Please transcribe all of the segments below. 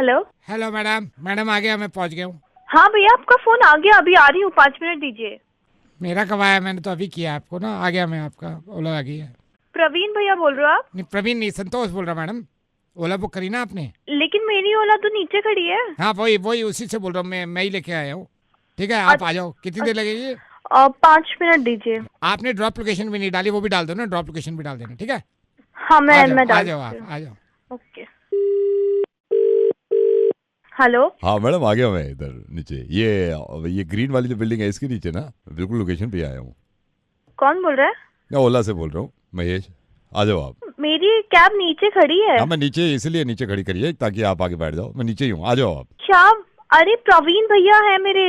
Hello. Hello madam. Madam आ गया, मैं पहुंच गया हूँ। हाँ भैया, आपका फोन आ गया, अभी आ रही हूँ, 5 मिनट दीजिए। मेरा कब आया? मैंने तो अभी किया आपको ना। आ गया मैं, आपका ओला आ गया। प्रवीण भैया बोल रहे हो आप? नहीं प्रवीण नहीं, संतोष बोल रहा मैडम। ओला बुक करी ना आपने? लेकिन मेरी ओला तो नीचे खड़ी है। हाँ वही वही उसी से बोल रहा हूँ मैं ही लेके आया हूँ। ठीक है आप आ जाओ। कितनी देर लगेगी? 5 मिनट दीजिए। आपने ड्रॉप लोकेशन भी नहीं डाली, वो भी डाल दो ना, ड्रॉप लोकेशन भी डाल देना। ठीक है हाँ आ जाओ मैं आ डाल जाओ देती आप हूँ। आ जाओ। ओके। हेलो। हाँ मैडम आ गया मैं इधर नीचे। ये ग्रीन वाली जो बिल्डिंग है इसके नीचे ना, बिल्कुल लोकेशन पे आया हूँ। कौन बोल रहा है? मैं ओला से बोल रहा हूँ, महेश। आ जाओ आप। मेरी कैब नीचे खड़ी है। हाँ मैं नीचे इसलिए नीचे खड़ी करी है ताकि आप आगे बैठ जाओ। मैं नीचे ही हूँ, आ जाओ आप। क्या? अरे प्रवीण भैया है मेरे,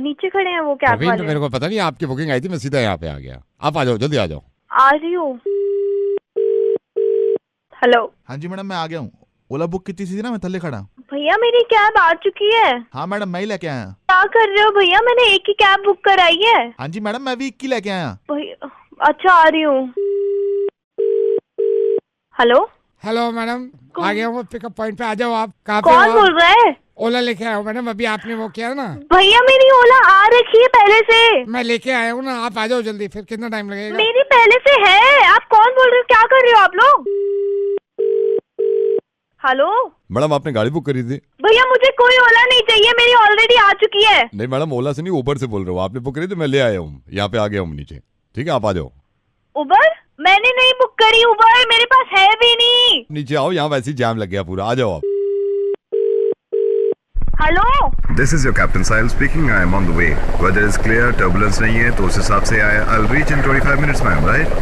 नीचे खड़े हैं वो कैब प्रवीण तो वाले। मेरे को पता नहीं, आपकी बुकिंग आई थी, मैं सीधा यहाँ पे आ गया। आप आ जाओ, जल्दी आ जाओ। आ रही हूँ। हेलो। हाँ जी मैडम, मैं आ गया हूँ। ओला बुक की थी ना, मैं थल्ले खड़ा। भैया मेरी कैब आ चुकी है। हाँ मैडम, मैं ही लेके आया। क्या कर रहे हो भैया? मैंने एक ही कैब बुक कराई है। हाँ जी मैडम, मैं भी 1 की लेके आया। भैया अच्छा, आ रही हूँ। हेलो। हेलो मैडम, आ गया हूँ पिकअप पॉइंट पे। आ जाओ आप। कहाँ पे कौन हो बोल आप? रहा है? ओला लेके आया हूँ मैडम, अभी आपने वो किया ना। भैया मेरी ओला आ रखी है पहले से। मैं लेके आया हूँ ना, आप आ जाओ जल्दी। फिर कितना टाइम लगेगा? मेरी पहले से है। आप कौन बोल रहे हो? क्या कर रहे हो आप लोग? हेलो। मैडम आपने गाड़ी बुक करी थी? भैया मुझे कोई ओला नहीं चाहिए, मेरी ऑलरेडी आ चुकी है। नहीं मैडम, ओला से नहीं, उबर से बोल रहे हो। आपने बुक करी तो मैं ले आया हूँ, यहाँ पे आ गया हूँ नीचे। ठीक है आप आ जाओ। उबर? मैंने नहीं बुक करी उबर, मेरे पास है भी नहीं। नीचे आओ, यहाँ वैसे ही जाम लग गया पूरा। आ जाओ आप। Hello. This is your Captain Sahil speaking. I am on the way. Weather is clear, turbulence नहीं है, तो उस हिसाब से I'll reach in 25 minutes, ma'am, right?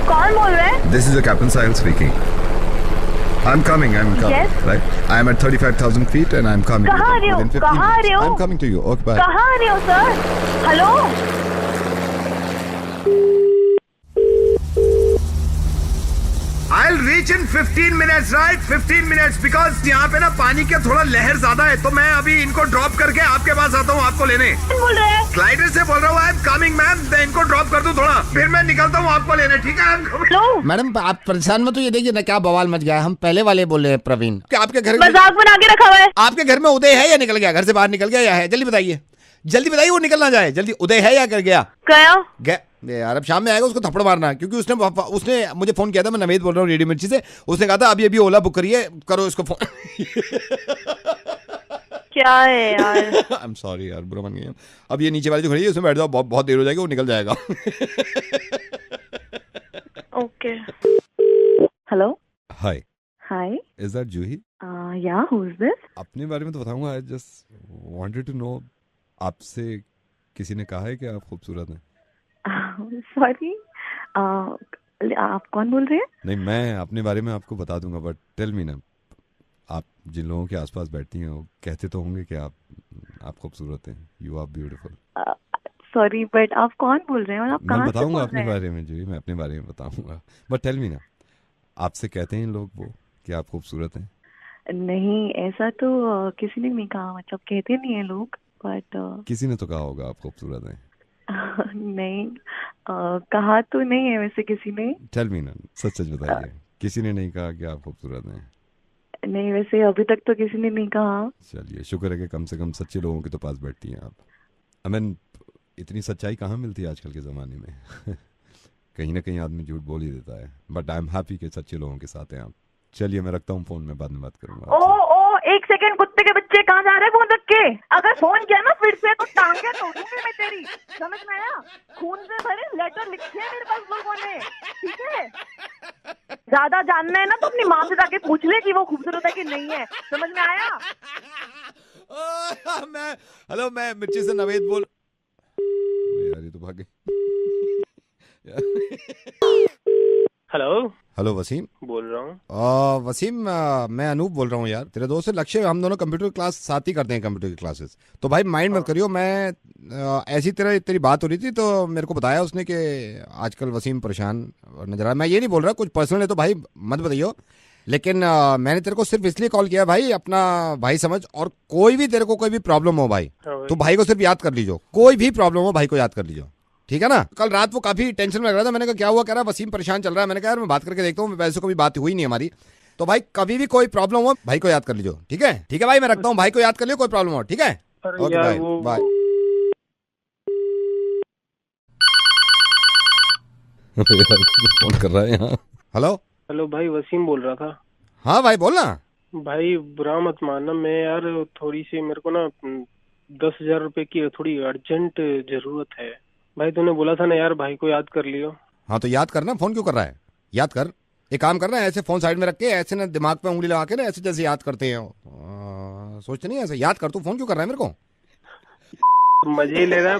कौन बोल रहा है? This is your Captain Sahil speaking. I'm coming. Yes. Right? I am at 35,000 feet and I'm coming. कहाँ आ रहे हो? Within 15 कहाँ आ रहे minutes. हो? I'm coming to you. Okay, bye. कहाँ आ रहे हो sir? Hello. I'll reach in 15 minutes, right? 15 minutes, because यहाँ पे ना पानी के थोड़ा लहर ज्यादा है, तो मैं अभी इनको ड्रॉप करके आपके पास आता हूँ आपको लेने। कौन बोल रहा है? ग्लाइडर से बोल रहा हूँ, आई एम कमिंग मैम। इनको ड्रॉप कर दूँ थोड़ा, फिर मैं निकलता हूँ आपको लेने। ठीक है? हेलो। मैडम आप परेशान मत होइए, देखिए ना क्या बवाल मच गया है। हम पहले वाले बोल रहे हैं प्रवीण। क्या आपके घर में मजाक बना के रखा हुआ है? आपके घर में उदय है या निकल गया? घर से बाहर निकल गया या है? जल्दी बताइए, जल्दी बताइए, वो निकल ना जाए। जल्दी, उदय है या कर गया? गया। यार अब शाम में आएगा, उसको थप्पड़ मारना। क्योंकि उसने मुझे फोन किया था। मैं नवेद बोल रहा हूँ रेडियो मिर्ची से। उसने कहा था अभी अभी ओला बुक करिए, करो इसको फोन। क्या है यार? आई एम सॉरी यार, बुरा मान गया। अब ये नीचे वाली जो खड़ी है उसमें बैठ जाओ, बहुत देर हो जाएगी, वो निकल जाएगा। Okay. Hello. Hi, hi. Is that Juhi? Yeah, who is this? अपने बारे में तो बताऊंगा। I just wanted to know, आपसे किसी ने कहा है कि आप खूबसूरत हैं? सॉरी, आप कौन बोल रहे हैं? नहीं, मैं अपने बारे में आपको बता दूंगा, बट टेल मी ना, आप जिन लोगों के आसपास बैठती हैं वो कहते तो होंगे कि आप खूबसूरत हैं। You are beautiful. Sorry but आप कौन बोल रहे हैं और आप मैं कहाँ से बताऊंगा बोल अपने रहे हैं? बारे में जी, मैं अपने बारे में बताऊंगा, बट टेल मी ना, आपसे कहते हैं लोग वो कि आप खूबसूरत हैं? नहीं, ऐसा तो किसी ने नहीं कहा, मतलब कहते नहीं है लोग, बट किसी ने तो कहा होगा आप खूबसूरत हैं। नहीं, कहा तो नहीं है वैसे किसी ने। टेल मी ना, सच सच बताइए, किसी ने नहीं कहा कि आप खूबसूरत हैं? नहीं, वैसे अभी तक तो किसी ने नहीं कहा। चलिए, शुक्र है कि कम से कम सच्चे लोगों के तो पास बैठती हैं आप। आई मीन, इतनी सच्चाई कहाँ मिलती है आजकल के ज़माने में। कहीं ना कहीं आदमी झूठ बोल ही देता है, बट आई एम हैप्पी कि सच्चे लोगों के साथ हैं आप। चलिए मैं रखता हूँ फोन, में बाद में बात करूंगा आपसे। ओ 1 सेकंड, कुत्ते के बच्चे कहाँ जा रहे हैं फोन रख के? अगर फोन किया ना फिर से तो टांगे तोड़ूंगी मैं तेरी, समझ में आया? खून से भरे लेटर लिखे हैं मेरे पास लोगों ने, ठीक है? ज्यादा जानना है ना तो अपनी माँ से जाके पूछ ले कि वो खूबसूरत है कि नहीं है, समझ में आया? हेलो, मैं मिर्ची से नवेद बोल। यार ये तो भाग गई। हेलो वसीम बोल रहा हूँ। वसीम, मैं अनूप बोल रहा हूँ यार, तेरे दोस्त है लक्ष्य। हम दोनों कंप्यूटर क्लास साथ ही करते हैं, कंप्यूटर की क्लासेस। तो भाई माइंड मत करियो, मैं ऐसी तरह तेरी बात हो रही थी तो मेरे को बताया उसने कि आजकल वसीम परेशान नजर आ रहा है। मैं ये नहीं बोल रहा कुछ पर्सनल है तो भाई मत बताइयो, लेकिन मैंने तेरे को सिर्फ इसलिए कॉल किया भाई, अपना भाई समझ। और कोई भी तेरे को कोई भी प्रॉब्लम हो भाई, तो भाई को सिर्फ याद कर लीजिए। कोई भी प्रॉब्लम हो भाई को याद कर लीजिए, ठीक है ना? कल रात वो काफी टेंशन में लग रहा था। मैंने कहा क्या हुआ? कह रहा वसीम परेशान चल रहा है। मैंने कहा यार मैं बात करके देखता हूँ, वैसे कभी बात हुई नहीं हमारी। तो भाई कभी भी कोई प्रॉब्लम हो भाई को याद कर लीजिए, ठीक है? ठीक है भाई, मैं रखता हूँ, भाई को याद कर लियो, कोई प्रॉब्लम हो, ठीक है? ओके भाई, बाय। फोन कर रहा है यहाँ। हेलो हेलो भाई, वसीम बोल रहा था। हाँ भाई बोलना। भाई बुरा मत मानना, मैं यार थोड़ी सी मेरे को ना 10,000 रुपए की थोड़ी अर्जेंट जरूरत है। भाई तूने बोला था ना यार, भाई को याद कर लियो। हाँ तो याद करना, फोन क्यों कर रहा है? याद कर, एक काम करना है, ऐसे फोन साइड में रख के ऐसे ना दिमाग पे उंगली लगा के ना ऐसे जैसे याद करते हैं, सोचते नहीं ऐसे याद कर। तू फोन क्यों कर रहा है मेरे को? मजे ले रहा है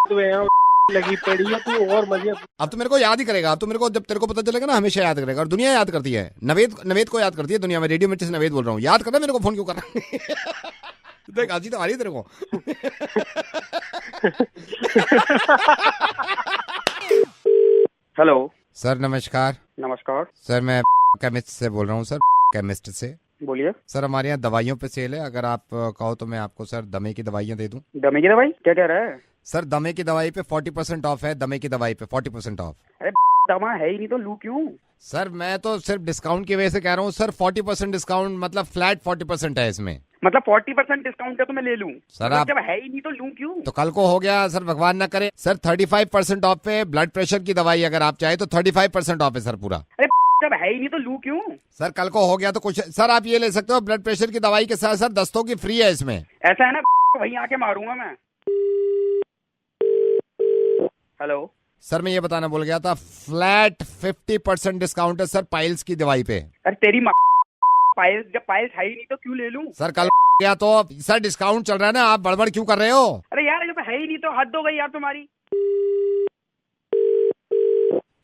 तू, यहाँ लगी पड़ी है तू और मजे। अब तो मेरे को याद ही करेगा, अब तो मेरे को जब तेरे को पता चलेगा ना हमेशा याद करेगा, और दुनिया याद करती है। नवेद को याद करती है दुनिया में। रेडियो मिर्ची से नवेद बोल रहा हूँ, याद करना मेरे को, फोन क्यों कर रहा है? देख हंसी तो आ रही है तेरे को। हेलो सर नमस्कार। नमस्कार, सर मैं केमिस्ट से बोल रहा हूँ सर, केमिस्ट से। बोलिए। सर हमारे यहाँ दवाइयों पे सेल है, अगर आप कहो तो मैं आपको सर दमे की दवाइयाँ दे दूँ। दमे की दवाई क्या कह रहा है? सर दमे की दवाई पे 40% ऑफ है, दमे की दवाई पे 40% ऑफ। अरे दवा है ही नहीं तो लू क्यों? सर मैं तो सिर्फ डिस्काउंट की वजह से कह रहा हूँ सर, 40% डिस्काउंट मतलब फ्लैट 40% है इसमें। मतलब 40% डिस्काउंट है तो मैं ले लूं? सर आप जब है ही नहीं तो लूं क्यों? तो कल को हो गया सर, भगवान ना करे सर। 35% ऑफ पे ब्लड प्रेशर की दवाई अगर आप चाहे तो 35% ऑफ है सर पूरा। अरे जब है ही नहीं तो लूं क्यों? सर कल को हो गया तो कुछ सर आप ये ले सकते हो, ब्लड प्रेशर की दवाई के साथ सर दस्तों की फ्री है इसमें। ऐसा है ना, वहीं आके मारूंगा मैं। हेलो सर मैं ये बताना भूल गया था, फ्लैट 50% डिस्काउंट है सर पाइल्स की दवाई पे। अरे तेरी पाइल्स, जब पाइल्स है ही नहीं तो क्यों ले लूं? सर कल गया तो सर डिस्काउंट चल रहा है ना, आप बड़बड़ क्यों कर रहे हो? अरे यार जब है ही नहीं तो हद हो गई यार तुम्हारी।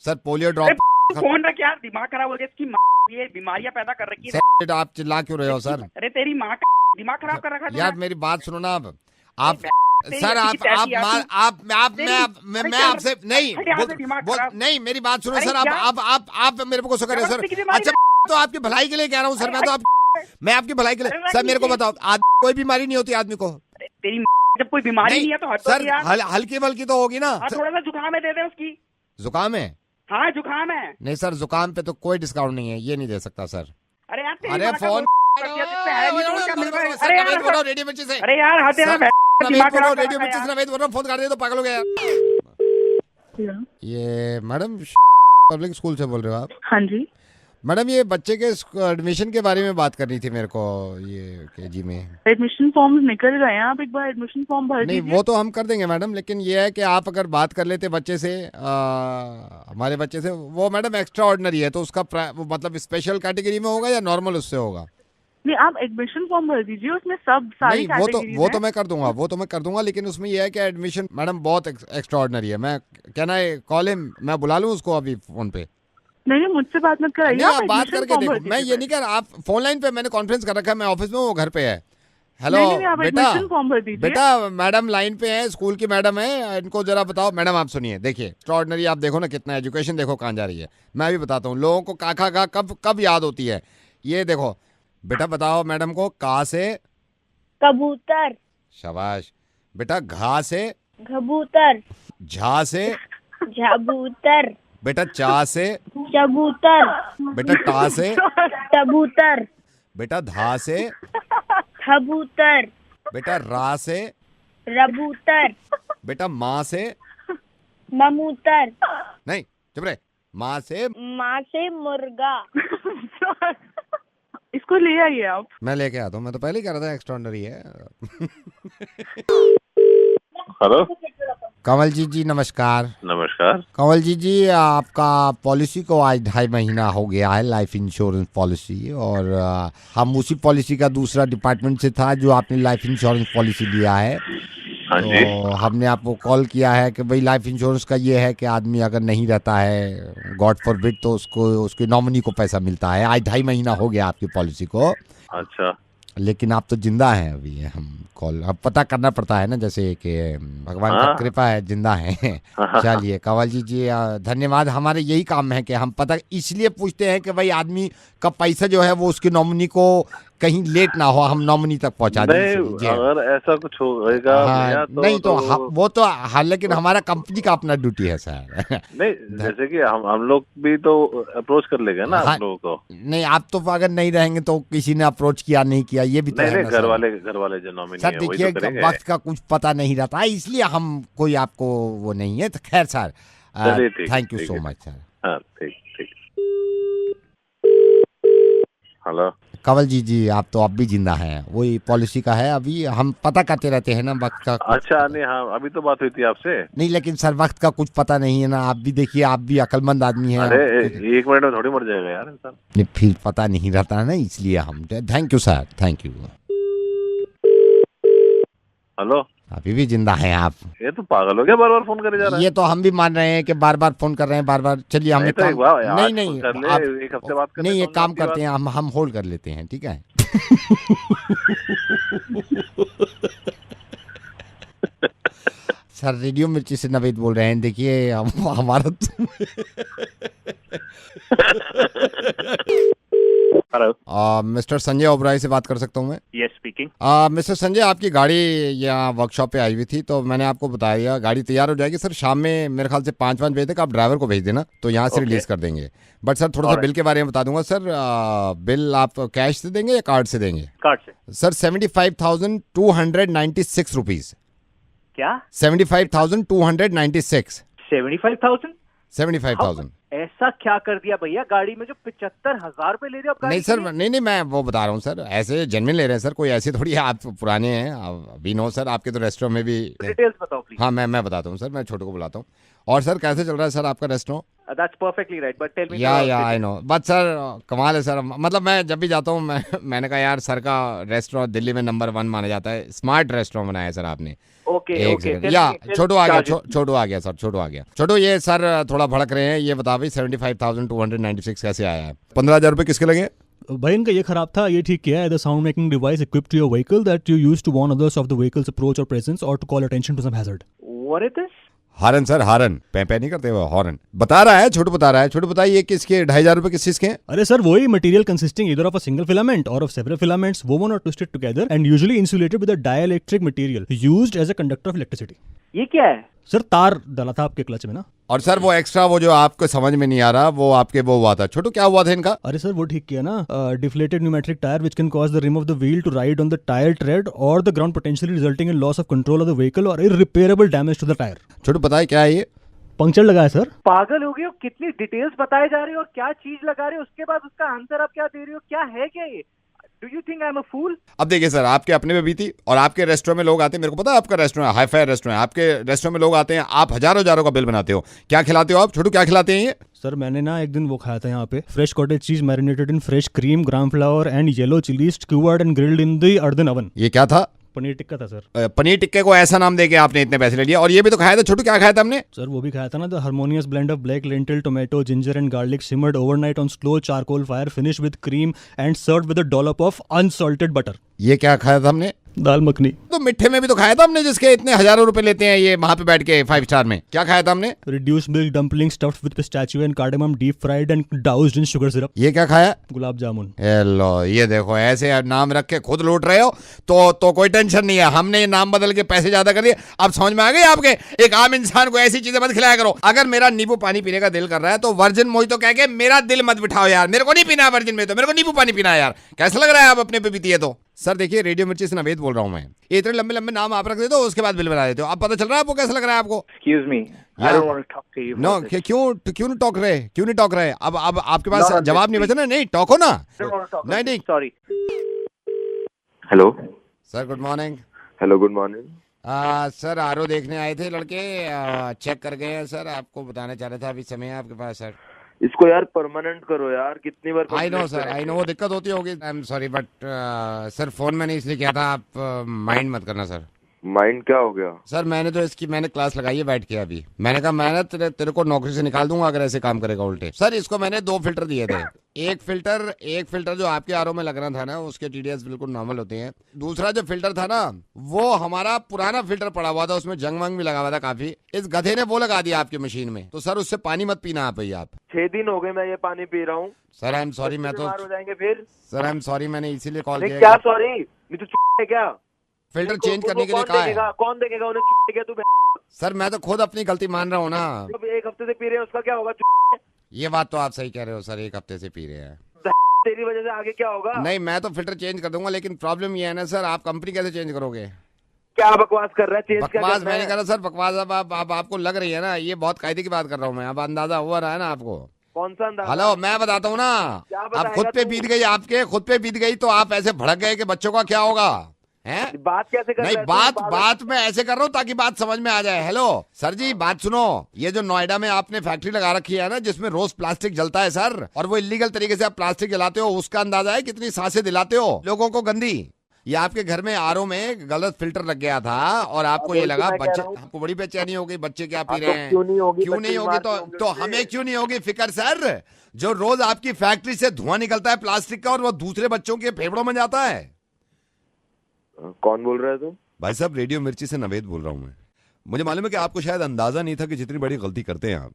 Sir polio drop. फोन रख यार, दिमाग खराब हो गया इसकी। ये बीमारियां पैदा कर रखी है। सर आप चिल्ला क्यों रहे हो सर? अरे तेरी माँ का दिमाग खराब कर रखा है यार मेरी बात सुनो ना, अब आप सर आप मैं आपसे नहीं नहीं, मेरी बात सुनो सर। आप मेरे को गुस्सा कर रहे हो सर। अच्छा तो आपकी भलाई के लिए कह रहा हूँ सर, मैं आपकी भलाई के लिए। सर मेरे को बताओ, कोई बीमारी नहीं होती आदमी को? तेरी जब कोई बीमारी नहीं है तो सर हल्की बल्कि तो होगी ना। थोड़ा सा जुकाम है, दे दे उसकी। जुकाम है? हाँ जुकाम है। नहीं सर जुकाम पे तो कोई डिस्काउंट नहीं है, ये नहीं दे सकता सर। अरे यार अरे फोन रेडियो मिर्ची से। अरे यार रेडियो मिर्ची से नवेद बोल रहा हूँ, फोन कर दे तो पागल हो गया। ये मैडम पब्लिक स्कूल से बोल रहे हो आप? हाँ जी मैडम, ये बच्चे के एडमिशन के बारे में बात करनी थी मेरे को, ये केजी में एडमिशन फॉर्म निकल गए हैं, आप एक बार एडमिशन फॉर्म भर नहीं दीजिए। वो तो हम कर देंगे मैडम, लेकिन ये है कि आप अगर बात कर लेते बच्चे से, हमारे बच्चे से, वो मैडम एक्स्ट्रा ऑर्डिनरी है तो उसका वो मतलब स्पेशल कैटेगरी में होगा या नॉर्मल उससे होगा? नहीं आप एडमिशन फॉर्म भर दीजिए, उसमें सब सारी नहीं वो तो मैं कर दूंगा, वो तो मैं कर दूंगा, लेकिन उसमें ये है कि एडमिशन मैडम बहुत एक्स्ट्रा ऑर्डिनरी है। मैं कहना है कॉल हिम, मैं बुला लूँ उसको अभी फोन पे। नहीं मुझसे बात मत कराइए, आप बात करके देखो। मैं ये नहीं कह रहा, आप फोन लाइन पे, मैंने कॉन्फ्रेंस कर रखा है, मैं ऑफिस में, वो घर पे है। हेलो बेटा मैडम लाइन पे है, स्कूल की मैडम है, इनको जरा बताओ। मैडम आप सुनिए, देखिए एक्स्ट्राऑर्डिनरी, आप देखो ना कितना एजुकेशन देखो कहाँ जा रही है। मैं भी बताता हूँ लोगों को काखा का कब याद होती है। ये देखो बेटा, बताओ मैडम को, का से कबूतर। शाबाश बेटा। घा से कबूतर। झा से झाबूतर। बेटा। चा से चबूतर। बेटा। टा से कबूतर। बेटा। धा से कबूतर। बेटा। रा से रबूतर। बेटा। माँ से ममूतर। नहीं चुप रहे। माँ से मुर्गा। इसको ले आइए आप। मैं लेके आता हूँ, मैं तो पहले ही कह रहा था एक्स्ट्राऑर्डिनरी है। हेलो कंवल जी नमस्कार। नमस्कार। कंवल जी आपका पॉलिसी को आज 2.5 महीना हो गया है, लाइफ इंश्योरेंस पॉलिसी, और हम उसी पॉलिसी का दूसरा डिपार्टमेंट से था जो आपने लाइफ इंश्योरेंस पॉलिसी लिया है। हाँ जी। तो हमने आपको कॉल किया है कि भाई लाइफ इंश्योरेंस का ये है कि आदमी अगर नहीं रहता है, गॉड फॉरबिड, तो उसके नॉमिनी को पैसा मिलता है। आज 2.5 महीना हो गया आपकी पॉलिसी को। अच्छा। लेकिन आप तो जिंदा हैं अभी। हम कॉल अब पता करना पड़ता है ना, जैसे कि भगवान का कृपा है, जिंदा है। चलिए कंवल जी धन्यवाद। हमारे यही काम है कि हम पता इसलिए पूछते हैं कि भाई आदमी का पैसा जो है वो उसके नॉमिनी को कहीं लेट ना हो, हम नॉमिनी तक पहुंचा दें। नहीं, जी हाँ। अगर ऐसा कुछ होगा भैया हाँ, तो नहीं तो वो तो हाँ, लेकिन हमारा कंपनी का अपना ड्यूटी है सर। नहीं, जैसे कि हम लोग भी तो अप्रोच कर लेंगे ना हाँ, आप लोगों को। नहीं, आप तो अगर नहीं रहेंगे तो किसी ने अप्रोच किया नहीं किया, ये भी तो नहीं है नहीं, ना घर सर। वाले जो नॉमिनी सर है वही देखिए, तो करेंगे। वक्त का कुछ पता नहीं रहता है, इसलिए हम कोई आपको वो नहीं है। तो खैर सर, चलिए, ठीक, थैंक यू ठीक सो है। Much sir. हाँ, ठीक ठीक। हेलो कंवल जी, आप तो अब भी जिंदा हैं, वही पॉलिसी का है। अभी हम पता करते रहते हैं ना वक्त का। अच्छा, नहीं हाँ, अभी तो बात हुई थी आपसे। नहीं, लेकिन सर वक्त का कुछ पता नहीं है ना। आप भी देखिए, आप भी अक्लमंद आदमी हैं। अरे 1 मिनट में थोड़ी मर जाएगा यार इंसान। नहीं, फिर पता नहीं रहता है ना, इसलिए हम। Thank you sir, thank you. Hello, अभी भी जिंदा हैं आप। ये तो पागल हो गया, बार बार फोन करे जा रहा है। ये तो हम भी मान रहे हैं कि बार बार फोन कर रहे हैं, बार बार। चलिए हम नहीं एक तो काम, एक बार आज नहीं फोन कर ले, आप एक हफ्ते बाद कर नहीं, लेता एक हूँ काम आपकी करते बात। हैं, हम होल्ड कर लेते हैं, ठीक है। सर रेडियो मिर्ची से नवेद बोल रहे हैं। देखिए हमारा हेलो, मिस्टर संजय ओबराय से बात कर सकता हूँ मैं? Yes speaking. मिस्टर संजय, आपकी गाड़ी यहाँ वर्कशॉप पे आई हुई थी, तो मैंने आपको बताया गाड़ी तैयार हो जाएगी सर। शाम में मेरे ख्याल से 5 बजे तक आप ड्राइवर को भेज देना, तो यहाँ से रिलीज कर देंगे। बट सर थोड़ा सा बिल के बारे में बता दूंगा सर। बिल आप कैश से देंगे या कार्ड से देंगे? कार्ड से। Sir 75,296 rupees. क्या? 75,296। 75,000? 75,000। ऐसा क्या कर दिया भैया, गाड़ी में जो 75,000 रुपए ले रहे हो आप गाड़ी नहीं सर, के लिए? नहीं, मैं वो बता रहा हूँ सर, ऐसे जेन्युइन ले रहे हैं सर, कोई ऐसे थोड़ी है। आप पुराने हैं, अभी नो सर, आपके तो रेस्टोरेंट में भी। डिटेल्स बताओ प्लीज। हाँ, मैं बताता हूँ सर, मैं छोटू को बुलाता हूँ। और सर कैसे चल रहा है सर आपका restaurant? That's perfectly right, but tell me. Yeah I no, but sir कमाल है सर। मतलब मैं जब भी जाता हूँ, मैंने कहा यार, सर का रेस्टोरेंट दिल्ली में नंबर 1 माना जाता है। स्मार्ट रेस्टोरेंट बनाया है सर आपने। ओके ओके, या छोटू आ गया, छोटू आ गया सर, छोटू आ गया। छोटू, ये सर थोड़ा भड़क रहे हैं, ये बता भाई 75,296 कैसे आया है? 15,000 रुपए किसके लगे? भाई इनका ये खराब था, ये ठीक किया है। The sound making device equipped to your vehicle that you use to warn others of the vehicles approach और प्रेजेंस और to call attention to some hazard. What is this? Horn sir, horn, पे नहीं करते वो, horn बता रहा है। छोटू बता रहा है। छोटू बताइए किसके 2,500 रुपए किस चीज के हैं? अरे सर वही material consisting either of a single filament or of several filaments woven or twisted together and usually insulated with a dielectric material used as a conductor of electricity। ये क्या है? सर तार डाला था आपके क्लच में ना। और सर वो एक्स्ट्रा, वो जो आपको समझ में नहीं आ रहा, वो आपके वो हुआ था। छोटू क्या हुआ था इनका? अरे सर वो ठीक किया ना। Deflated pneumatic tyre which can cause the rim of the wheel to ride on the tire tread or the ground potentially resulting in loss of control of the vehicle or irreparable damage to the tire। छोटू बताइए क्या है ये? Puncture लगा है sir. पागल हो गए हो, कितनी डिटेल्स बताए जा रहे हो और क्या चीज लगा रहे हो, उसके बाद उसका आंसर आप क्या दे रहे हो? क्या है क्या ये? Do you think I am a fool? अब देखिए सर, आपके अपने में बीती और आपके रेस्टोरेंट में लोग आते हैं। मेरे को पता है आपका रेस्टोरेंट हाई फाई रेस्टोरेंट है। आपके रेस्टोरेंट में लोग आते हैं, आप हजारों का बिल बनाते हो। क्या खिलाते हो आप छोटू, क्या खिलाते हैं ये? सर मैंने ना एक दिन वो खाया था यहाँ पे, fresh cottage cheese marinated in fresh cream, gram flour and yellow chillies skewered and grilled in the earthen oven. ये क्या था? पनीर टिक्का था सर। पनीर टिक्के को ऐसा नाम देके आपने इतने पैसे ले लिए। और ये भी तो खाया था छोटू, क्या खाया था हमने? सर वो भी खाया था ना, the harmonious blend of black lentil, tomato, ginger and garlic simmered overnight on slow charcoal fire, finish with cream and served with a dollop of unsalted butter. ये क्या खाया था हमने? दाल मखनी। तो मिठे में भी तो खाया था हमने, जिसके इतने हजारों रुपए लेते हैं ये वहां पे बैठ के 5 स्टार में। क्या खाया था हमने? Reduced milk dumpling stuffed with pistachio and cardamom, deep fried and doused in sugar syrup. ये क्या खाया? गुलाब जामुन। लो ये देखो, ऐसे नाम रख के खुद लूट रहे हो तो कोई टेंशन नहीं है। हमने ये नाम बदल के पैसे ज्यादा कर दिए। अब समझ में आ गई आपके? एक आम इंसान को ऐसी चीजें मत खिलाया करो। अगर मेरा नींबू पानी पीने का दिल कर रहा है तो वर्जिन मोहितो कह के मेरा दिल मत बिठाओ यार। मेरे को नहीं पीना वर्जिन में, तो मेरे को नींबू पानी पीना है यार। कैसा लग रहा है आप अपने पे पीती है तो? सर देखिए, रेडियो मिर्ची से नवेद बोल रहा हूँ मैं। इतने लंबे लंबे नाम आप रख देते हो, उसके बाद बिल बना देते हो। अब पता चल रहा है आपको? कैसा लग रहा है आपको? Excuse me, I don't want to talk to you. No, क्यों नहीं टॉक रहे? क्यों नहीं टॉक रहे? अब आपके पास जवाब नहीं बचा ना? नहीं टॉको ना। नहीं sorry. Hello sir, good morning. Hello, good morning. Sir RO देखने आए थे लड़के, चेक कर गए हैं सर। आपको बताना चाह रहे थे, अभी समय है आपके पास सर? इसको यार परमानेंट करो यार, कितनी बार। I know sir, I know वो दिक्कत होती होगी। I am sorry but sir phone में नहीं इसलिए किया था, आप माइंड मत करना सर। माइंड क्या हो गया? सर मैंने क्लास लगाई है बैठ के अभी। मैंने कहा मैं ना तेरे को नौकरी से निकाल दूंगा अगर ऐसे काम करेगा उल्टे। सर इसको मैंने 2 फिल्टर दिए थे। एक फिल्टर जो आपके आरओ में लगना था ना, उसके टीडीएस बिल्कुल नॉर्मल होते हैं। दूसरा जो फिल्टर था ना, वो हमारा पुराना फिल्टर पड़ा हुआ था, उसमें जंग वंग भी लगा हुआ था काफी। इस गधे ने वो लगा दिया आपकी मशीन में। तो सर उससे पानी मत पीना आप। 6 दिन हो गए मैं ये पानी पी रहा हूँ। सर आई एम सॉरी, मैं तो बीमार हो जाएंगे फिर। सर आई एम सॉरी, मैंने इसीलिए कॉल किया। क्या सॉरी? नहीं तो क्या फिल्टर चेंज करने के लिए कहा है। कौन देखेगा उन्हें? क्या तू? सर मैं तो खुद अपनी गलती मान रहा हूँ ना। 1 हफ्ते से पी रहे हैं, उसका क्या होगा? ये बात तो आप सही कह रहे हो सर, 1 हफ्ते से पी रहे हैं। तेरी वजह से आगे क्या होगा? नहीं मैं तो फिल्टर चेंज कर दूंगा, लेकिन प्रॉब्लम ये है ना सर, आप कंपनी कैसे चेंज करोगे? क्या बकवास कर रहा है? चेंज बकवास मैं नहीं कर रहा सर, बकवास अब आपको लग रही है ना। ये बहुत कायदे की बात कर रहा हूँ मैं। अब अंदाजा हुआ रहा है ना आपको। कौन सा अंदाजा? हेलो मैं बताता हूँ ना। अब खुद पे बीत गई, आपके खुद पे बीत गई तो आप ऐसे भड़क गए कि बच्चों का क्या होगा? हैं? बात कैसे कर नहीं रहा है? बात मैं ऐसे कर रहा हूँ ताकि बात समझ में आ जाए। हेलो सर जी बात सुनो। ये जो नोएडा में आपने फैक्ट्री लगा रखी है ना, जिसमें रोज प्लास्टिक जलता है सर, और वो इलीगल तरीके से आप प्लास्टिक जलाते हो, उसका अंदाजा है कितनी सांसें दिलाते हो लोगों को गंदी। ये आपके घर में आरओ में गलत फिल्टर लग गया था और आपको ये लगा बच्चे, आपको बड़ी बेचैनी हो गई, बच्चे क्या पी रहे हैं। क्यों नहीं होगी? तो हमें क्यों नहीं होगी फिक्र सर? जो रोज आपकी फैक्ट्री से धुआं निकलता है प्लास्टिक का और वो दूसरे बच्चों के फेफड़ों में जाता है। कौन बोल रहा है तुम? भाई साहब रेडियो मिर्ची से नवेद बोल रहा हूँ मैं। मुझे मालूम है कि आपको शायद अंदाजा नहीं था कि जितनी बड़ी गलती करते हैं आप।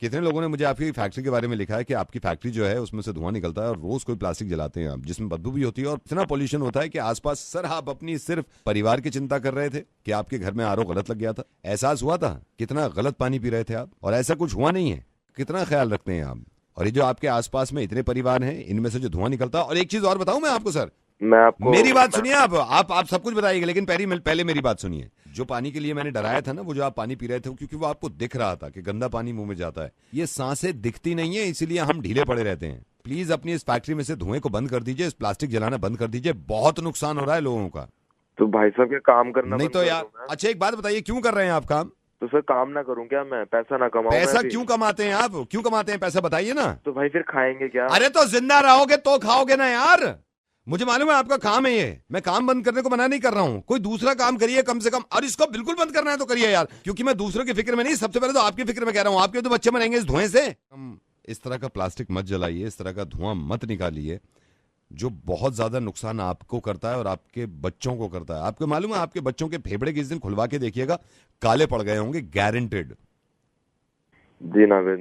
कितने लोगों ने मुझे आपकी फैक्ट्री के बारे में लिखा है कि आपकी फैक्ट्री जो है उसमें से धुआं निकलता है और रोज कोई प्लास्टिक जलाते हैं आप, जिसमें बदबू भी होती है और इतना पोल्यूशन होता है कि आसपास। सर आप अपनी सिर्फ परिवार की चिंता कर रहे थे कि आपके घर में आरओ गलत लग गया था। एहसास हुआ था कितना गलत पानी पी रहे थे आप, और ऐसा कुछ हुआ नहीं है। कितना ख्याल रखते हैं आप। और ये जो आपके आसपास में इतने परिवार हैं, इनमें से जो धुआं निकलता है। और एक चीज और बताऊं मैं आपको सर, मैं आपको मेरी बात सुनिए। आप सब कुछ बताइएगा, लेकिन पहले मेरी बात सुनिए। जो पानी के लिए मैंने डराया था ना, वो जो आप पानी पी रहे थे, क्योंकि वो आपको दिख रहा था कि गंदा पानी मुंह में जाता है। ये सांसें दिखती नहीं है, इसीलिए हम ढीले पड़े रहते हैं। प्लीज अपनी इस फैक्ट्री में से धुएं को बंद कर दीजिए, इस प्लास्टिक जलाना बंद कर दीजिए। बहुत नुकसान हो रहा है लोगों का। तो भाई साहब के काम करना नहीं तो यार। अच्छा एक बात बताइए, क्यों कर रहे हैं आप काम? तो सर काम ना करूं क्या मैं? पैसा ना कमाऊं? पैसा क्यों कमाते हैं आप? क्यों कमाते हैं पैसा, बताइए ना। तो भाई फिर खाएंगे क्या? अरे तो जिंदा रहोगे तो खाओगे ना यार। मुझे मालूम है आपका काम है ये। मैं काम बंद करने को मना नहीं कर रहा हूँ, कोई दूसरा काम करिए कम से कम। और इसको बिल्कुल बंद करना है तो करिए यार, क्योंकि मैं दूसरों की फिक्र में नहीं, सबसे पहले तो आपकी फिक्र में कह रहा हूँ। आपके तो बच्चे मरेंगे इस धुएं से। इस तरह का प्लास्टिक मत जलाइए, इस तरह का धुआं मत निकालिए, जो बहुत ज्यादा नुकसान आपको करता है और आपके बच्चों को करता है। आपको मालूम है आपके बच्चों के फेफड़े किस दिन खुलवा के देखिएगा, काले पड़ गए होंगे, गारंटेड। जी ना, मैं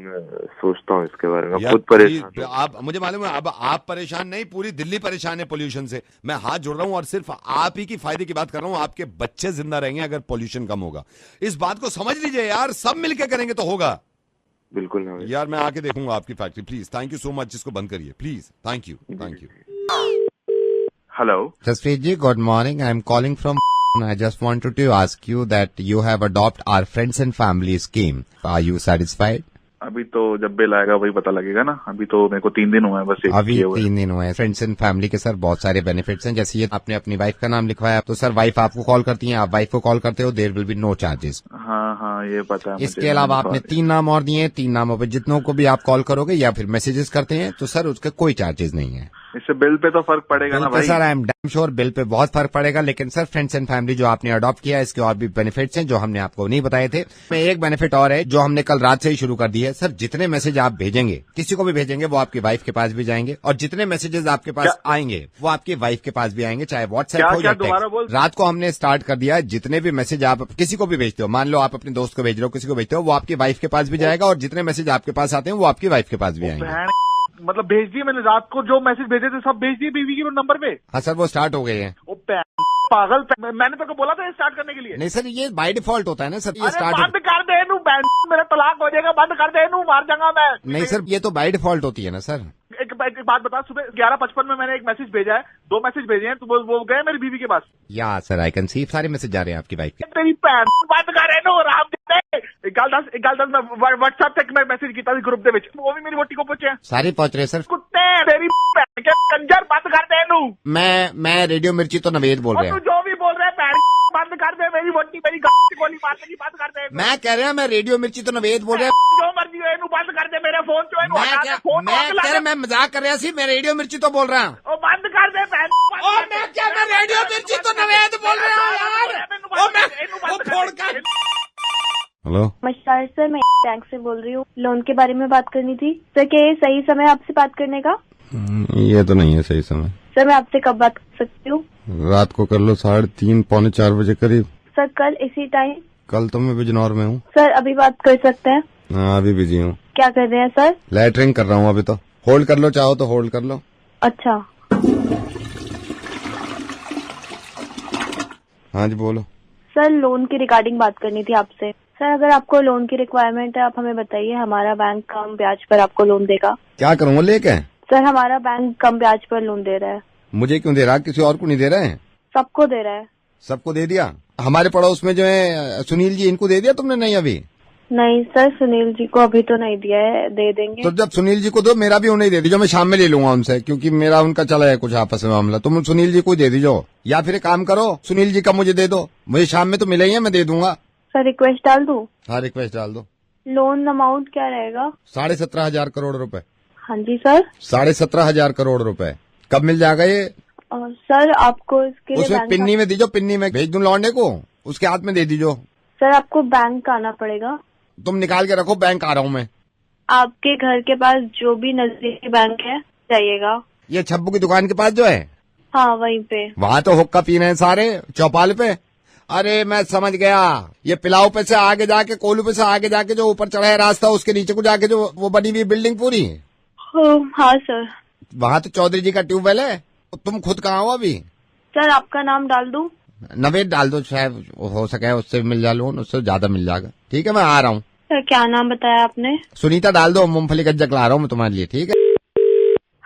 सोचता हूँ इसके बारे में, खुद परेशान। आप मुझे मालूम है अब आप परेशान नहीं, पूरी दिल्ली परेशान है पोल्यूशन से। मैं हाथ जोड़ रहा हूँ और सिर्फ आप ही की फायदे की बात कर रहा हूँ। आपके बच्चे जिंदा रहेंगे अगर पोल्यूशन कम होगा। इस बात को समझ लीजिए यार, सब मिलके करेंगे तो होगा। बिल्कुल ना यार, मैं आके देखूंगा आपकी factory. Please, thank you so much. इसको बंद करिए please. Thank you. Hello Jaspreet ji, good morning. I am calling from I just wanted to ask you that you have adopted our friends and family scheme. Are you satisfied? अभी तो जब bill आएगा वही पता लगेगा ना। अभी तो मेरे को 3 दिन हुए हैं बस। अभी 3 दिन हुए हैं। फ्रेंड्स एंड फैमिली के सर बहुत सारे बेनिफिट्स हैं। जैसे ये आपने अपनी वाइफ का नाम लिखवाया, तो सर वाइफ आपको कॉल करती हैं, आप वाइफ को कॉल करते हो, there will be no charges. हाँ ये पता है। इसके अलावा आपने 3 नाम और दिए हैं। 3 नामों पे जितनों को भी आप कॉल करोगे या फिर मैसेजेस करते हैं, तो सर उसका कोई चार्जेस नहीं है। इससे बिल पे तो फर्क पड़ेगा ना भाई? Sir I am damn sure bill pay बहुत फर्क पड़ेगा। लेकिन सर फ्रेंड्स एंड फैमिली जो आपने अडॉप्ट किया है, इसके और भी बेनिफिट्स हैं जो हमने आपको नहीं बताए थे। में एक बेनिफिट और है जो हमने कल रात से ही शुरू कर दी है। सर जितने मैसेज आप भेजेंगे, किसी को भी भेजेंगे, वो आपकी वाइफ के पास भी जाएंगे, और जितने मैसेजेस आपके पास आएंगे वो आपकी वाइफ के पास भी आएंगे, चाहे व्हाट्सएप हो या टेक्स्ट। रात को हमने स्टार्ट कर दिया है, जितने भी मैसेज आप किसी को भी भेजते हो, मान लो आप अपने दोस्त को भेज रहे हो, किसी को भेजते हो, वो आपकी वाइफ के पास भी जाएगा, और जितने मैसेज आपके पास आते हैं वो आपकी वाइफ के पास भी आएंगे। मतलब भेज दिए मैंने रात को, जो मैसेज भेजे थे सब भेज दिए बीवी के नंबर पे। हाँ सर, वो स्टार्ट हो गए हैं। पागल, मैंने तो बोला था स्टार्ट करने के लिए। नहीं सर, ये बाय डिफॉल्ट होता है ना सर। ये स्टार्ट बंद कर दे, मेरा तलाक हो जाएगा, बंद कर दे, मार जाऊंगा मैं। नहीं सर, ये तो बाय डिफॉल्ट होती है ना सर। एक बात बता, सुबह 11:55 में मैंने एक मैसेज भेजा है, 2 मैसेज भेजे हैं, तो वो गए मेरी बीवी के पास। या सर, आई कैन सी सारे मैसेज जा रहे हैं आपकी वाइफ के। तेरी बंद कर रहे नो राम दे। 1:10 में व्हाट्सएप तक मैं मैसेज किया ग्रुप दे विच, वो भी मेरी वोटी को पहुंचे सारे पहुंच रहे सर। कुत्ते तेरी कंजर, बंद कर दे नू। मैं रेडियो मिर्ची तो नवेद बोल रहे हैं। जो भी बोल रहे हैं बंद कर दे, मेरी वोटी मेरी गोली मारने की बंद कर दे। मैं कह रहा हूँ मैं रेडियो मिर्ची तो नवेद बोल रहे हैं। जो मर्जी हो इनू बंद कर दे, मेरे फोन जो है मैं मजाक कर रहा सी, मैं रेडियो मिर्ची तो बोल रहा हूँ। बंद कर दे। मैं रेडियो मिर्ची तो नवेद बोल रहा हूँ यार। सर, मैं बैंक से बोल रही हूँ, लोन के बारे में बात करनी थी। सर क्या ये सही समय आपसे बात करने का? ये तो नहीं है सही समय। सर मैं आपसे कब बात कर सकती हूँ? रात को कर लो 3:30 पौने 4 बजे करीब। सर कल इसी टाइम? कल तो मैं बिजनौर में हूँ। सर अभी बात कर सकते हैं? हाँ अभी बिजी हूँ। क्या कर रहे हैं सर? लैटरिंग कर रहा हूँ अभी तो। होल्ड कर लो, चाहो तो होल्ड कर लो। अच्छा। हाँ जी बोलो। सर लोन की रिगार्डिंग बात करनी थी आपसे। सर अगर आपको लोन की रिक्वायरमेंट है आप हमें बताइए, हमारा बैंक कम ब्याज पर आपको लोन देगा। क्या करूँ लेके? सर हमारा बैंक कम ब्याज पर लोन दे रहा है। मुझे क्यों दे रहा, किसी और को नहीं दे रहे हैं? सबको दे रहा है। सबको दे दिया? हमारे पड़ोस में जो है सुनील जी, इनको दे दिया तुमने? नहीं अभी? नहीं सर, सुनील जी को अभी तो नहीं दिया है, दे देंगे। तो जब सुनील जी को दो, मेरा भी उन्हें दे दीजिए, मैं शाम में ले लूंगा उनसे, क्योंकि मेरा उनका चला है कुछ आपस में मामला। तुम सुनील जी को दे दीजिए, या फिर एक काम करो सुनील जी का मुझे दे दो, मुझे शाम में तो मिले ही है, मैं दे दूंगा। सर रिक्वेस्ट डाल दूं? हाँ रिक्वेस्ट डाल दो। लोन अमाउंट क्या रहेगा? 17,500 करोड़ रुपए। हाँ जी सर। 17,500 करोड़ रुपए। कब मिल जाएगा ये? सर आपको इसके लिए उसमें पिन्नी में दीजिए, पिन्नी में भेज दूं लौंडे को, उसके हाथ में दे दीजिए। सर आपको बैंक आना पड़ेगा। तुम निकाल के रखो, बैंक आ रहा हूँ मैं। आपके घर के पास जो भी नजदीकी बैंक है जाइएगा। ये छब्बू की दुकान के पास जो है? हाँ वहीं पे। वहाँ तो हुक्का पी रहे हैं सारे चौपाल पे। अरे मैं समझ गया, ये पिलाऊ पे से आगे जाके, कोलू पे से आगे जाके जो ऊपर चढ़ा है रास्ता, उसके नीचे को जाके जो वो बनी हुई बिल्डिंग पूरी। हाँ सर। वहाँ तो चौधरी जी का ट्यूबवेल है। तुम खुद कहाँ हो अभी? सर आपका नाम डाल दूं? नवेद डाल दो, शायद हो सके उससे मिल जा लोन, उससे ज्यादा मिल जाएगा। ठीक है मैं आ रहा हूँ। सर क्या नाम बताया आपने? सुनीता डाल दो, मूंगफली गज्जक ला रहा हूँ मैं तुम्हारे लिए। ठीक है।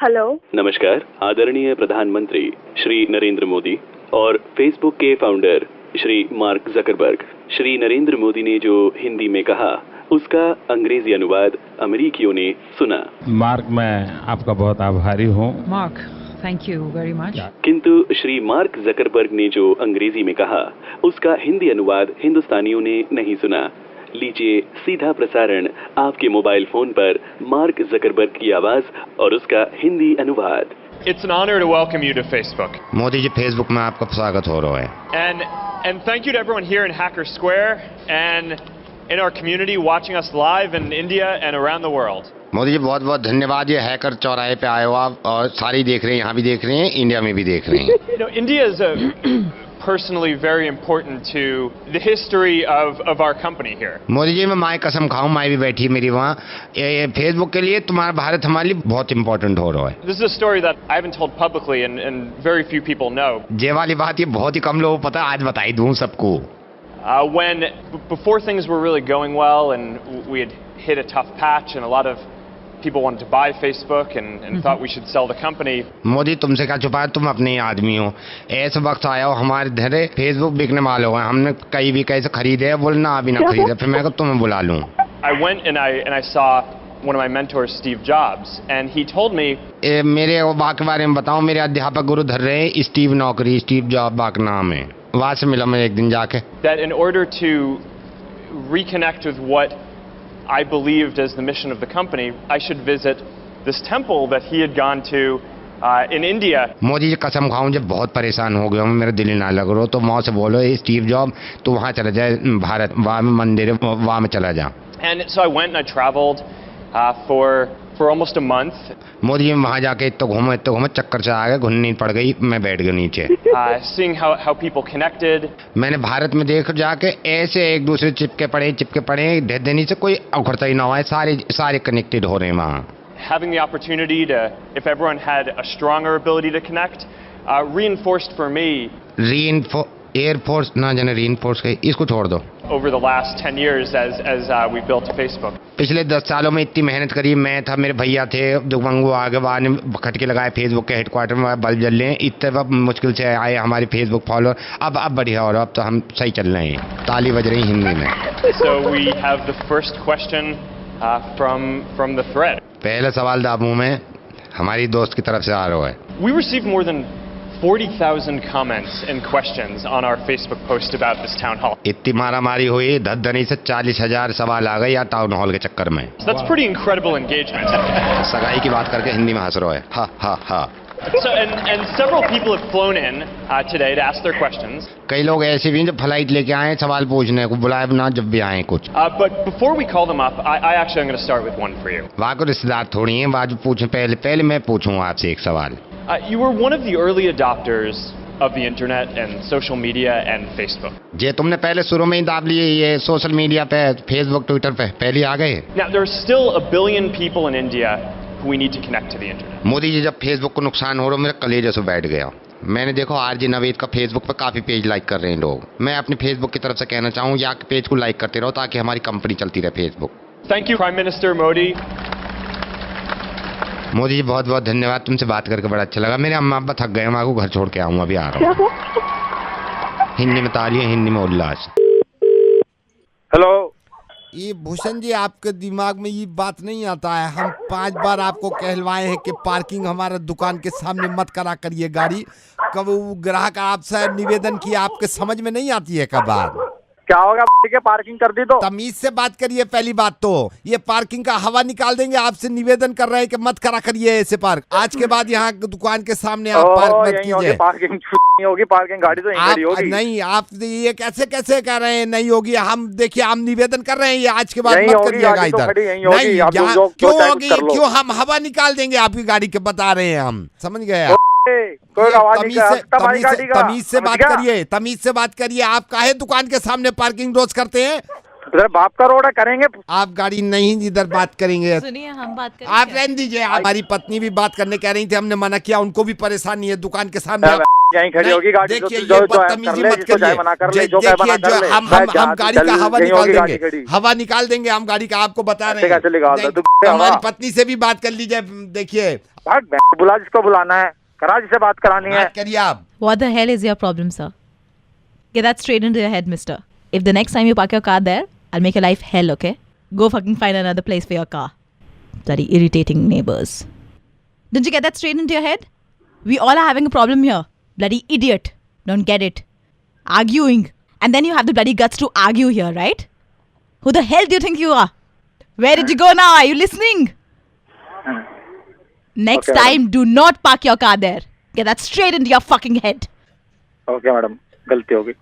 हेलो नमस्कार। आदरणीय प्रधानमंत्री श्री नरेंद्र मोदी और फेसबुक के founder Shri mark Zuckerberg, Shri Narendra Modi ने जो हिंदी में कहा उसका अंग्रेजी अनुवाद अमेरिकियों ने सुना। मार्क मैं आपका बहुत आभारी हूँ। Mark thank you very much. किंतु श्री मार्क जकरबर्ग ने जो अंग्रेजी में कहा उसका हिंदी अनुवाद हिंदुस्तानियों ने नहीं सुना। लीजिए सीधा प्रसारण आपके मोबाइल फोन पर मार्क जकरबर्ग की आवाज और उसका हिंदी अनुवाद। It's an honor to welcome you to Facebook. Modi ji Facebook में आपका स्वागत हो रहा है। And thank you to everyone here in Hacker Square and in our community watching us live in India and around the world. Modi ji बहुत बहुत धन्यवाद, ये हैकर चौराहे पे आए हो आप और सारी देख रहे हैं, यहाँ भी देख रहे हैं, इंडिया में भी देख रहे हैं। You know, India is personally very important to the history of our company here. Modi ji मैं माँ कसम खाऊं, माँ भी बैठी है मेरी वहाँ। फेसबुक के लिए तुम्हारा भारत हमारे लिए बहुत इम्पोर्टेंट हो रहा है। This is a story that I haven't told publicly and very few people know. ये वाली बात ये बहुत ही कम लोगों को पता, आज बताई दूं सबको। When before things were really going well and we had hit a tough patch and a lot of people wanted to buy Facebook and thought we should sell the company. Modi तुमसे क्या छुपा है, तुम अपने आदमी हो। ऐसा वक्त आया हो हमारे धरे फेसबुक बिकने वाले हो, हमने कहीं भी कैसे खरीदे, बोलना अभी ना खरीदे, फिर मैं तुम्हें बुला लूं। I went and I saw one of my mentors, Steve Jobs, and he told me. मेरे वाक के बारे में बताओ, मेरे अध्यापक गुरु धर रहे हैं स्टीव नौकरी, स्टीव जॉब वाक नाम है, वहां से मिला मैं एक दिन जाके। That in order to reconnect with what I believed as the mission of the company, I should visit this temple that he had gone to in India. Modi ji कसम खाऊं, जब बहुत परेशान हो गया हूँ, मेरा दिल ना लग रहा, तो माँ से बोलो स्टीव जॉब तो वहाँ चला जाए भारत, वहाँ में मंदिर है, वहाँ में चला जा। And so I went and I traveled for almost a month. Modi ji वहाँ जाके इतना घूमा चक्कर से आ गया, घुन्नी पड़ गई, मैं बैठ गया नीचे। Seeing how people connected. मैंने भारत में देख जाके ऐसे एक दूसरे चिपके पड़े, देने से कोई अखड़ता ही ना हुआ है, सारे कनेक्टेड हो रहे हैं वहाँ। Having the opportunity to, if everyone had a stronger ability to connect, reinforced for me. Air force ना जाने रीइंफोर्स के, इसको छोड़ दो। Over the last 10 years as we built Facebook. पिछले 10 सालों में इतनी मेहनत करी, मैं था, मेरे भैया थे, दुगंगू आगे वहाँ ने खटके लगाए फेसबुक के हेडक्वार्टर में, बल्ब जल रहे हैं, इतने मुश्किल से आए हमारे फेसबुक फॉलोअर, अब बढ़िया हो रहा, अब तो हम सही चल रहे हैं, ताली बज रही हिंदी में। So we have the first question from the thread. पहला सवाल दाबू में हमारी दोस्त की तरफ से आ रहा है। We received more than 40,000 comments and questions on our Facebook post about this town hall. इतनी मारामारी हुई, धधनी से 40,000 सवाल आ गए या टाउन हॉल के चक्कर में। So that's pretty incredible engagement. सगाई की बात करके हिंदी में हंस रहा है, हा हा हा। And several people have flown in today to ask their questions. कई लोग ऐसे भी हैं जो फ्लाइट लेके आए सवाल पूछने को, बुलाए ना जब भी आए कुछ। But before we call them up, I actually am going to start with one for you. वहाँ को रिश्तेदार थोड़ी हैं, वहाँ जो पूछें पहले मैं पूछूंगा आपसे एक सवाल। You were one of the early adopters of the internet and social media and Facebook. जे तुमने पहले शुरू में ही दाब लिए ये सोशल मीडिया पे, फेसबुक, ट्विटर पे पहले आ गए। Now there are still a billion people in India who we need to connect to the internet. Modi ji जब फेसबुक को नुकसान हो रहा मेरे कलेजे से बैठ गया। मैंने देखो आरजे नवेद का फेसबुक पे काफी पेज लाइक कर रहे हैं लोग। मैं अपने फेसबुक की तरफ से कहना चाहूँ या पेज को लाइक करते रहो ताकि हमारी कंपनी चलती रहे Facebook. Thank you, Prime Minister Modi. Modi ji बहुत बहुत धन्यवाद, तुमसे बात करके बड़ा अच्छा लगा। मेरे अम्मा अब्बा थक गए, मैं आपको घर छोड़ के आऊँ, अभी आ रहा हूँ। हिंदी में तालियां, हिंदी में उल्लास। हेलो, ये भूषण जी आपके दिमाग में ये बात नहीं आता है, हम 5 बार आपको कहलवाए हैं कि पार्किंग हमारे दुकान के सामने मत करा करिए गाड़ी। कब वो ग्राहक आपसे निवेदन किया, आपके समझ में नहीं आती है कब बात? क्या होगा के पार्किंग कर दी तो? तमीज से बात करिए पहली बात तो। ये पार्किंग का हवा निकाल देंगे, आपसे निवेदन कर रहे हैं कि मत करा करिए ऐसे पार्क। आज के बाद यहाँ दुकान के सामने आप पार्क मत कीजिए। पार्किंग होगी, पार्किंग गाड़ी तो यहीं खड़ी होगी। नहीं, आप ये कैसे कह रहे हैं नहीं होगी? हम देखिए, हम निवेदन कर रहे हैं ये आज के बाद मत करिएगा इधर। नहीं, क्यों होगी? क्यों हम हवा निकाल देंगे आपकी गाड़ी के, बता रहे हैं हम, समझ गए? तमीज से बात करिए, तमीज से बात करिए। आप काहे दुकान के सामने पार्किंग रोज करते हैं? बाप का रोड करेंगे आप, गाड़ी नहीं इधर बात करेंगे। सुनिए, हम बात करेंगे। आप रहने दीजिए, हमारी पत्नी भी बात करने कह रही थी, हमने मना किया, उनको भी परेशानी है दुकान के सामने। यहीं खड़ी होगी गाड़ी। देखिए, ये बदतमीजी मत करिए। देखिए, हम गाड़ी का हवा निकाल देंगे, हवा निकाल देंगे हम गाड़ी का, आपको बता रहे हैं। हमारी पत्नी से भी बात कर लीजिए। देखिए, बुला जिसको बुलाना है, करा जिसे बात करानी है, करिए आप। What the hell is your problem, sir? Get that straight into your head, mister. If the next time you park your car there, I'll make your life hell, okay? Go fucking find another place for your car. Bloody irritating neighbors. Didn't you get that straight into your head? We all are having a problem here. Bloody idiot. Don't get it. Arguing. And then you have the bloody guts to argue here, right? Who the hell do you think you are? Where did you go now? Are you listening? Next time, do not park your car there. Get that straight into your fucking head. Okay, madam. गलती हो गई।